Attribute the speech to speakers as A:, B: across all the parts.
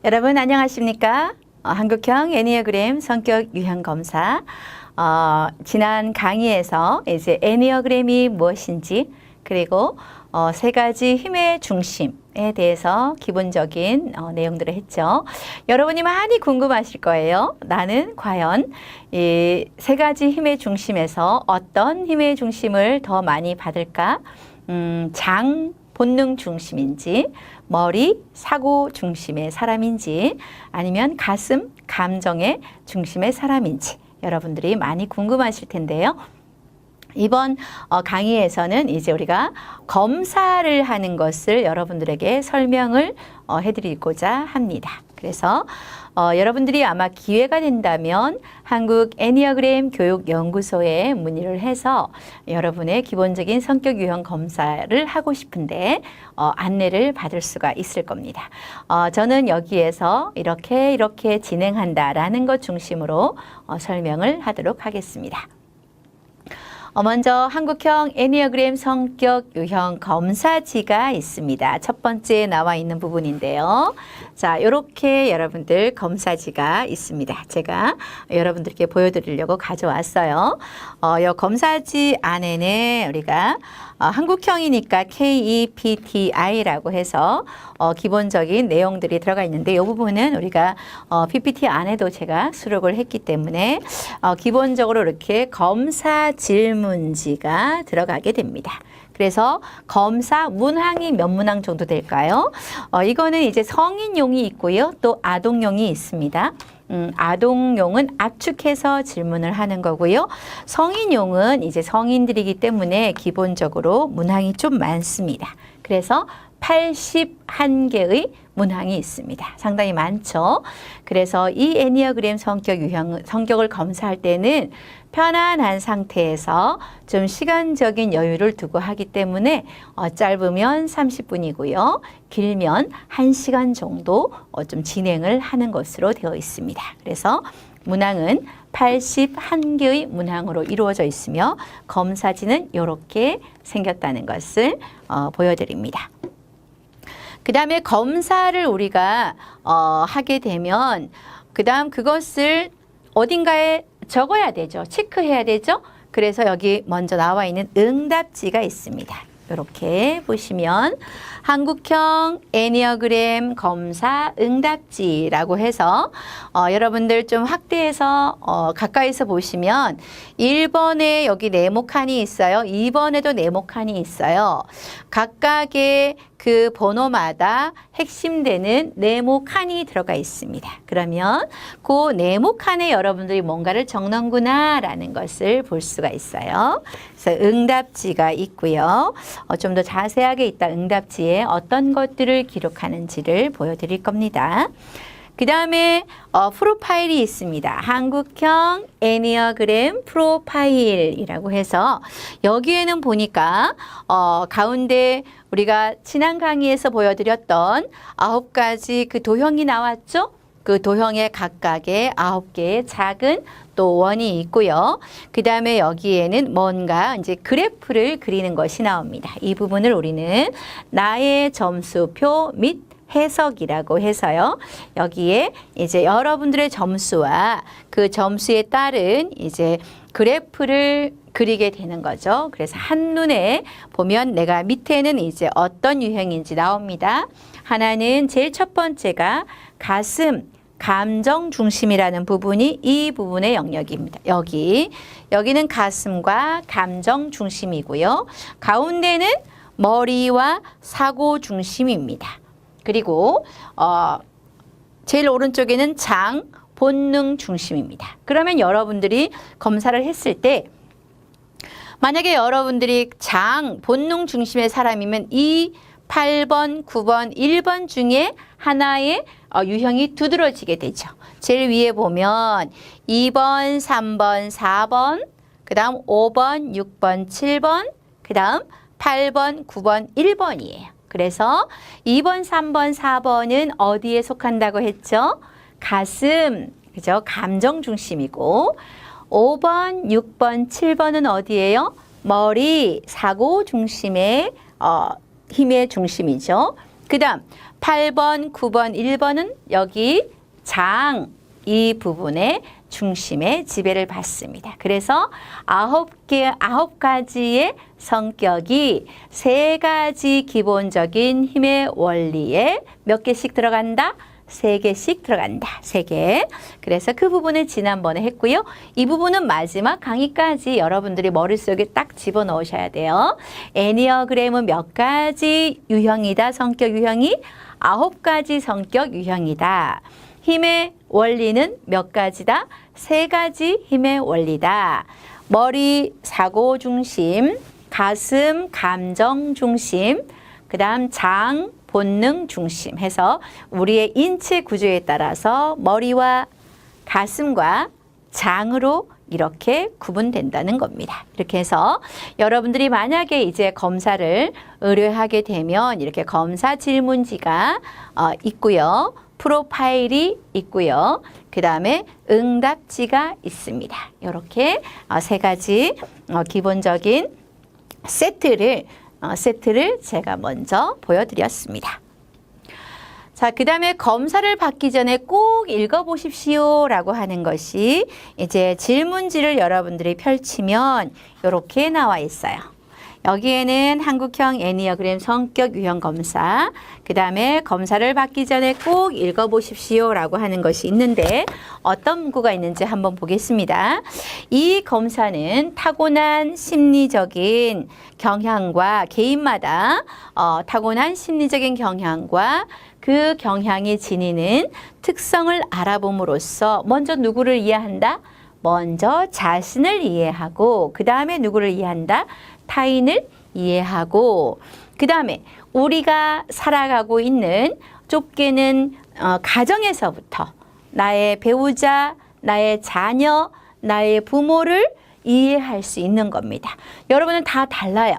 A: 여러분 안녕하십니까? 한국형 애니어그램 성격 유형 검사 지난 강의에서 이제 애니어그램이 무엇인지 그리고 세 가지 힘의 중심에 대해서 기본적인 내용들을 했죠. 여러분이 많이 궁금하실 거예요. 나는 과연 이 세 가지 힘의 중심에서 어떤 힘의 중심을 더 많이 받을까? 장 본능 중심인지 머리, 사고 중심의 사람인지 아니면 가슴, 감정의 중심의 사람인지 여러분들이 많이 궁금하실 텐데요. 이번 강의에서는 이제 우리가 검사를 하는 것을 여러분들에게 설명을 해드리고자 합니다. 그래서 여러분들이 아마 기회가 된다면 한국 애니어그램 교육연구소에 문의를 해서 여러분의 기본적인 성격 유형 검사를 하고 싶은데 안내를 받을 수가 있을 겁니다. 저는 여기에서 이렇게 진행한다라는 것 중심으로 설명을 하도록 하겠습니다. 먼저 한국형 애니어그램 성격 유형 검사지가 있습니다. 첫 번째 나와 있는 부분인데요. 자, 이렇게 여러분들 검사지가 있습니다. 제가 여러분들께 보여드리려고 가져왔어요. 이 검사지 안에는 우리가 한국형이니까 KEPTI라고 해서 기본적인 내용들이 들어가 있는데 이 부분은 우리가 PPT 안에도 제가 수록을 했기 때문에 기본적으로 이렇게 검사 질문지가 들어가게 됩니다. 그래서 검사 문항이 몇 문항 정도 될까요? 이거는 이제 성인용이 있고요. 또 아동용이 있습니다. 아동용은 압축해서 질문을 하는 거고요. 성인용은 이제 성인들이기 때문에 기본적으로 문항이 좀 많습니다. 그래서 81개의 문항이 있습니다. 상당히 많죠. 그래서 이 애니어그램 성격을 검사할 때는 편안한 상태에서 좀 시간적인 여유를 두고 하기 때문에 짧으면 30분이고요. 길면 1시간 정도 좀 진행을 하는 것으로 되어 있습니다. 그래서 문항은 81개의 문항으로 이루어져 있으며 검사지는 이렇게 생겼다는 것을 보여드립니다. 그 다음에 검사를 우리가 하게 되면 그 다음 그것을 어딘가에 적어야 되죠. 체크해야 되죠. 그래서 여기 먼저 나와 있는 응답지가 있습니다. 이렇게 보시면 한국형 애니어그램 검사 응답지라고 해서 여러분들 좀 확대해서 가까이서 보시면 1번에 여기 네모칸이 있어요. 2번에도 네모칸이 있어요. 각각의 그 번호마다 핵심되는 네모칸이 들어가 있습니다. 그러면 그 네모칸에 여러분들이 뭔가를 적는구나 라는 것을 볼 수가 있어요. 그래서 응답지가 있고요. 좀 더 자세하게 이따 응답지에 어떤 것들을 기록하는지를 보여드릴 겁니다. 그 다음에 프로파일이 있습니다. 한국형 애니어그램 프로파일이라고 해서 여기에는 보니까 가운데 우리가 지난 강의에서 보여드렸던 9가지 그 도형이 나왔죠? 그 도형의 각각의 9개의 작은 또 원이 있고요. 그 다음에 여기에는 뭔가 이제 그래프를 그리는 것이 나옵니다. 이 부분을 우리는 나의 점수표 및 해석이라고 해서요. 여기에 이제 여러분들의 점수와 그 점수에 따른 이제 그래프를 그리게 되는 거죠. 그래서 한눈에 보면 내가 밑에는 이제 어떤 유형인지 나옵니다. 하나는 제일 첫 번째가 가슴, 감정 중심이라는 부분이 이 부분의 영역입니다. 여기는 가슴과 감정 중심이고요. 가운데는 머리와 사고 중심입니다. 그리고 제일 오른쪽에는 장, 본능 중심입니다. 그러면 여러분들이 검사를 했을 때 만약에 여러분들이 장, 본능 중심의 사람이면 이 8번, 9번, 1번 중에 하나의 유형이 두드러지게 되죠. 제일 위에 보면 2번, 3번, 4번, 그 다음 5번, 6번, 7번, 그 다음 8번, 9번, 1번이에요. 그래서 2번, 3번, 4번은 어디에 속한다고 했죠? 가슴, 그죠? 감정 중심이고 5번, 6번, 7번은 어디예요? 머리, 사고 중심의 힘의 중심이죠. 그 다음 8번, 9번, 1번은 여기 장 이 부분의 중심에 지배를 받습니다. 그래서 9가지의 성격이 3가지 기본적인 힘의 원리에 몇 개씩 들어간다? 3개씩 들어간다. 3개. 그래서 그 부분을 지난번에 했고요. 이 부분은 마지막 강의까지 여러분들이 머릿속에 딱 집어넣으셔야 돼요. 애니어그램은 몇 가지 유형이다. 성격 유형이 9가지 성격 유형이다. 힘의 원리는 몇 가지다? 3가지 힘의 원리다. 머리, 사고 중심, 가슴, 감정 중심, 그 다음 장, 본능 중심 해서 우리의 인체 구조에 따라서 머리와 가슴과 장으로 이렇게 구분된다는 겁니다. 이렇게 해서 여러분들이 만약에 이제 검사를 의뢰하게 되면 이렇게 검사 질문지가 있고요. 프로파일이 있고요. 그 다음에 응답지가 있습니다. 이렇게 3가지 기본적인 세트를 제가 먼저 보여드렸습니다. 자, 그 다음에 검사를 받기 전에 꼭 읽어보십시오 라고 하는 것이 이제 질문지를 여러분들이 펼치면 이렇게 나와 있어요. 여기에는 한국형 애니어그램 성격 유형 검사, 그 다음에 검사를 받기 전에 꼭 읽어보십시오 라고 하는 것이 있는데 어떤 문구가 있는지 한번 보겠습니다. 이 검사는 타고난 심리적인 경향과 개인마다 타고난 심리적인 경향과 그 경향이 지니는 특성을 알아봄으로써 먼저 누구를 이해한다? 먼저 자신을 이해하고 그 다음에 누구를 이해한다? 타인을 이해하고 그 다음에 우리가 살아가고 있는 좁게는 가정에서부터 나의 배우자, 나의 자녀, 나의 부모를 이해할 수 있는 겁니다. 여러분은 다 달라요.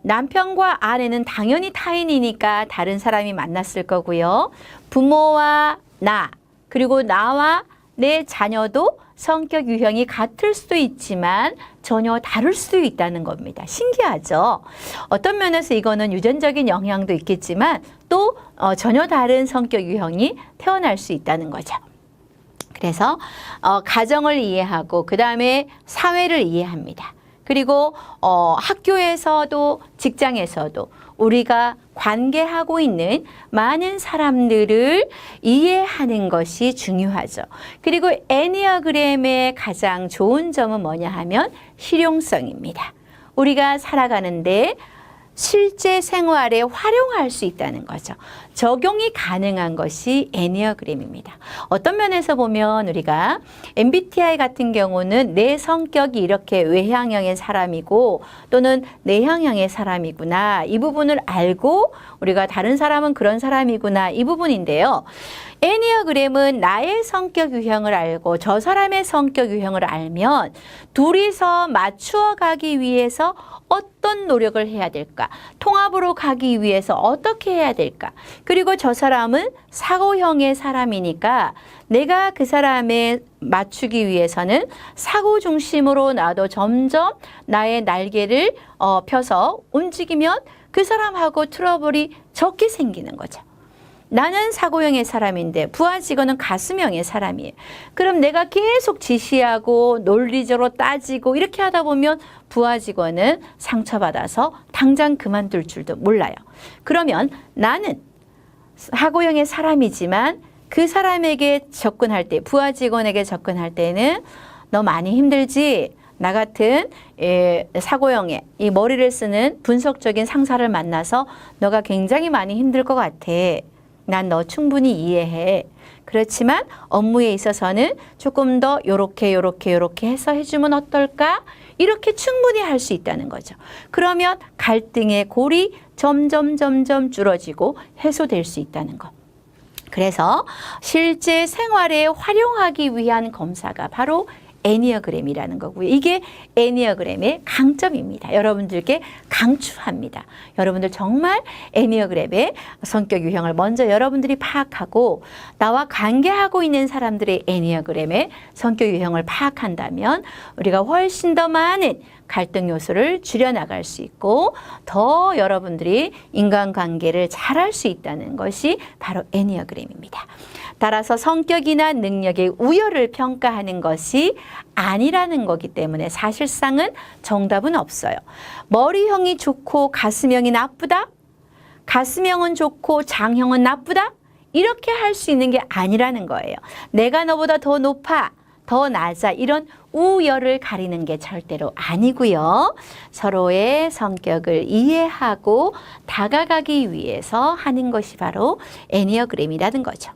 A: 남편과 아내는 당연히 타인이니까 다른 사람이 만났을 거고요. 부모와 나, 그리고 나와 내 자녀도 성격 유형이 같을 수도 있지만 전혀 다를 수도 있다는 겁니다. 신기하죠? 어떤 면에서 이거는 유전적인 영향도 있겠지만 또 전혀 다른 성격 유형이 태어날 수 있다는 거죠. 그래서 가정을 이해하고 그 다음에 사회를 이해합니다. 그리고 학교에서도 직장에서도 우리가 관계하고 있는 많은 사람들을 이해하는 것이 중요하죠. 그리고 애니어그램의 가장 좋은 점은 뭐냐 하면 실용성입니다. 우리가 살아가는데 실제 생활에 활용할 수 있다는 거죠. 적용이 가능한 것이 애니어그램입니다. 어떤 면에서 보면 우리가 MBTI 같은 경우는 내 성격이 이렇게 외향형의 사람이고 또는 내향형의 사람이구나. 이 부분을 알고 우리가 다른 사람은 그런 사람이구나. 이 부분인데요. 애니어그램은 나의 성격 유형을 알고 저 사람의 성격 유형을 알면 둘이서 맞추어 가기 위해서 어떤 노력을 해야 될까? 통합으로 가기 위해서 어떻게 해야 될까? 그리고 저 사람은 사고형의 사람이니까 내가 그 사람에 맞추기 위해서는 사고 중심으로 나도 점점 나의 날개를 펴서 움직이면 그 사람하고 트러블이 적게 생기는 거죠. 나는 사고형의 사람인데 부하 직원은 가슴형의 사람이에요. 그럼 내가 계속 지시하고 논리적으로 따지고 이렇게 하다 보면 부하 직원은 상처받아서 당장 그만둘 줄도 몰라요. 그러면 나는 사고형의 사람이지만 그 사람에게 접근할 때, 부하 직원에게 접근할 때는 너 많이 힘들지? 나 같은 사고형의 이 머리를 쓰는 분석적인 상사를 만나서 너가 굉장히 많이 힘들 것 같아. 난 너 충분히 이해해. 그렇지만 업무에 있어서는 조금 더 요렇게 해서 해주면 어떨까? 이렇게 충분히 할 수 있다는 거죠. 그러면 갈등의 골이 점점 줄어지고 해소될 수 있다는 것. 그래서 실제 생활에 활용하기 위한 검사가 바로 애니어그램이라는 거고요. 이게 애니어그램의 강점입니다. 여러분들께 강추합니다. 여러분들 정말 애니어그램의 성격 유형을 먼저 여러분들이 파악하고 나와 관계하고 있는 사람들의 애니어그램의 성격 유형을 파악한다면 우리가 훨씬 더 많은 갈등 요소를 줄여나갈 수 있고 더 여러분들이 인간관계를 잘할 수 있다는 것이 바로 애니어그램입니다. 따라서 성격이나 능력의 우열을 평가하는 것이 아니라는 거기 때문에 사실상은 정답은 없어요. 머리형이 좋고 가슴형이 나쁘다? 가슴형은 좋고 장형은 나쁘다? 이렇게 할 수 있는 게 아니라는 거예요. 내가 너보다 더 높아, 더 낮아 이런 우열을 가리는 게 절대로 아니고요. 서로의 성격을 이해하고 다가가기 위해서 하는 것이 바로 애니어그램이라는 거죠.